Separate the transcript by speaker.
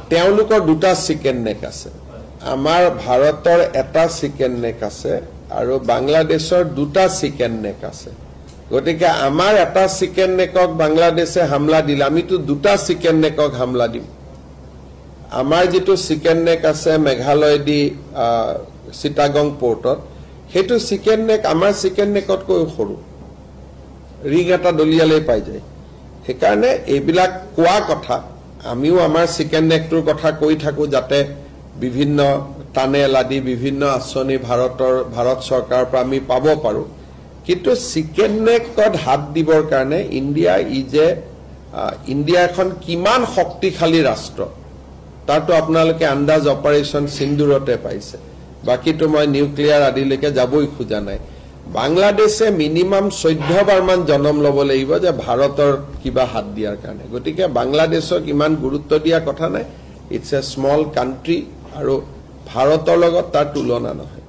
Speaker 1: তেওঁলোকৰ দুটা chicken neck আছে আমাৰ ভাৰতৰ এটা চিকেন নেক আছে আৰু বাংলাদেশৰ দুটা চিকেন নেক আছে গতিকে আমাৰ এটা চিকেন নেকক বাংলাদেশে হামলা দিলে আমিতো দুটা চিকেন নেকক হামলা দিম আমাৰ যেটো চিকেন নেক আছে মেঘালয় দি চিটাগং পোৰ্টত হেতু চিকেন নেক আমাৰ চিকেন নেকতকৈ সৰু ৰিং এটা দলিয়ালে পাই যায় সেইকাৰণে এইবিলাক কোৱা কথা আমিও আমাৰ চিকেন নেকটোৰ কথা কৈ থাকো যাতে বিভিন্ন টানেল আদি বিভিন্ন আঁচনি ভাৰত চৰকাৰৰ পৰা আমি পাব পাৰো কিন্তু চিকেন নেকত হাত দিবৰ কাৰণে ইণ্ডিয়া এখন কিমান শক্তিশালী ৰাষ্ট্ৰ তাতো আপোনালোকে আন্দাজ অপাৰেশন সিন্দুৰতে পাইছে বাকিটো মই নিউক্লিয়াৰ আদিলৈকে যাবই খোজা নাই বাংলাদেশে মিনিমাম 14 বাৰ মান জন্ম ল'ব লাগিব যে ভাৰতৰ কিবা হাত দিয়াৰ কাৰণে গতিকে বাংলাদেশক ইমান গুৰুত্ব দিয়া কথা নাই ইটস এ স্মল কান্ট্ৰি আৰু ভাৰতৰ লগত তাৰ তুলনা নহয়